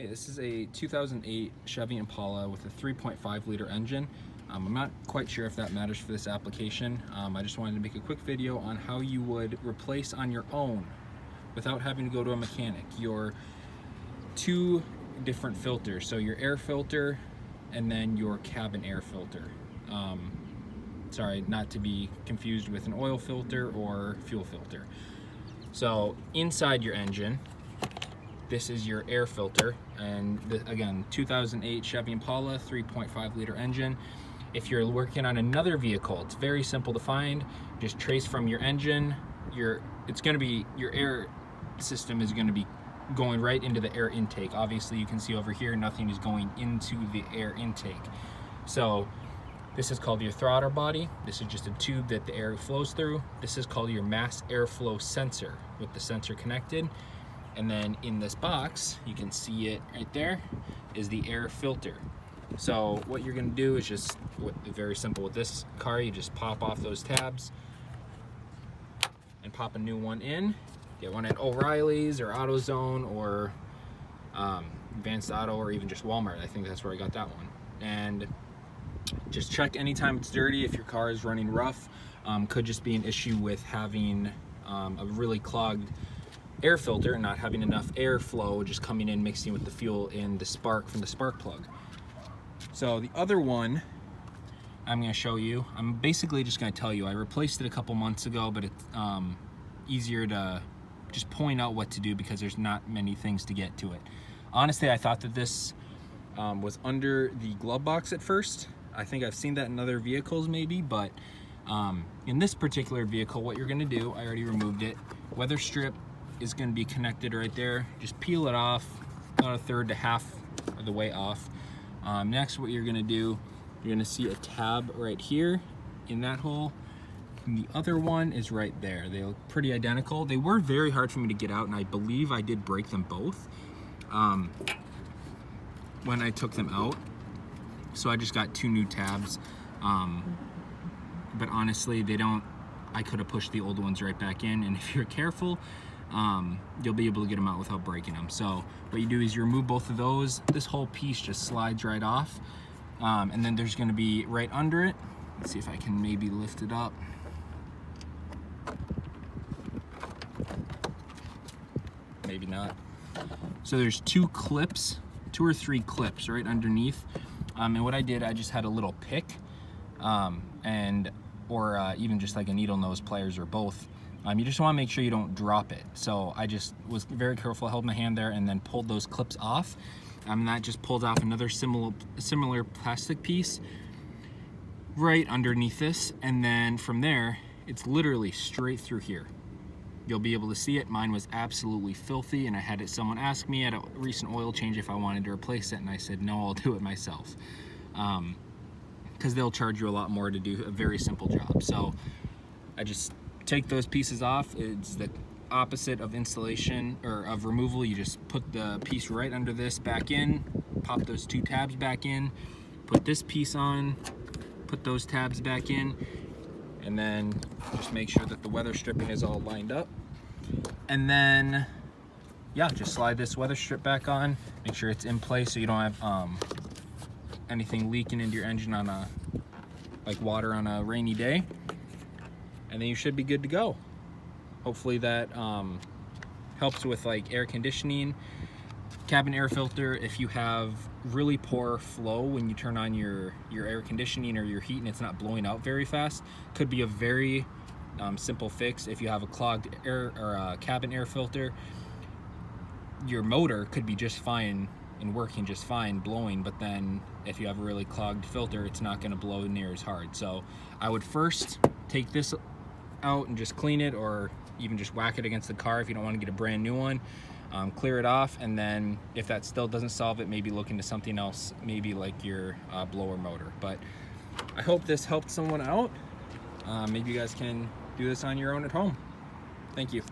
Hey, this is a 2008 Chevy Impala with a 3.5 liter engine. I'm not quite sure if that matters for this application. I just wanted to make a quick video on how you would replace on your own without having to go to a mechanic your two different filters. So your air filter and then your cabin air filter. Sorry, not to be confused with an oil filter or fuel filter. So inside your engine, this is your air filter, and again, 2008 Chevy Impala, 3.5 liter engine. If you're working on another vehicle, it's very simple to find. Just trace from your engine. Your air system is going to be going right into the air intake. Obviously, you can see over here, nothing is going into the air intake. So this is called your throttle body. This is just a tube that the air flows through. This is called your mass airflow sensor with the sensor connected. And then in this box, you can see it right there, is the air filter. So what you're gonna do is just, very simple with this car, you just pop off those tabs and pop a new one in. Get one at O'Reilly's or AutoZone or Advanced Auto or even just Walmart. I think that's where I got that one. And just check anytime it's dirty if your car is running rough. Could just be an issue with having a really clogged air filter and not having enough airflow just coming in mixing with the fuel in the spark from the spark plug. So the other one I'm going to show you, I'm basically just going to tell you, I replaced it a couple months ago, but it's easier to just point out what to do because there's not many things to get to it. Honestly, I thought that this was under the glove box at first. I think I've seen that in other vehicles maybe, but in this particular vehicle, what you're going to do, I already removed it, weather strip is going to be connected right there. Just peel it off, about a third to half of the way off. Next, what you're going to do, you're going to see a tab right here in that hole. And the other one is right there. They look pretty identical. They were very hard for me to get out, and I believe I did break them both when I took them out. So I just got two new tabs. But honestly, I could have pushed the old ones right back in, and if you're careful, you'll be able to get them out without breaking them. So what you do is you remove both of those. This whole piece just slides right off. And then there's going to be right under it. Let's see if I can maybe lift it up. Maybe not. So there's two or three clips right underneath. And what I did, I just had a little pick or even just like a needle nose pliers or both. You just want to make sure you don't drop it. So I just was very careful, held my hand there, and then pulled those clips off. And that just pulled off another similar plastic piece right underneath this. And then from there, it's literally straight through here. You'll be able to see it. Mine was absolutely filthy, and I had someone ask me at a recent oil change if I wanted to replace it, and I said, no, I'll do it myself. Because they'll charge you a lot more to do a very simple job. So I just take those pieces off. It's the opposite of installation or of removal. You just put the piece right under this back in, pop those two tabs back in, put this piece on, put those tabs back in, and then just make sure that the weather stripping is all lined up. And then, yeah, just slide this weather strip back on, make sure it's in place so you don't have anything leaking into your engine on like water on a rainy day. And then you should be good to go. Hopefully that helps with like air conditioning, cabin air filter. If you have really poor flow when you turn on your air conditioning or your heat and it's not blowing out very fast, could be a very simple fix. If you have a clogged air or a cabin air filter, your motor could be just fine and working just fine, blowing, but then if you have a really clogged filter, it's not going to blow near as hard. So I would first take this out and just clean it, or even just whack it against the car if you don't want to get a brand new one. Clear it off, and then if that still doesn't solve it, maybe look into something else, maybe like your blower motor. But I hope this helped someone out. Maybe you guys can do this on your own at home. Thank you.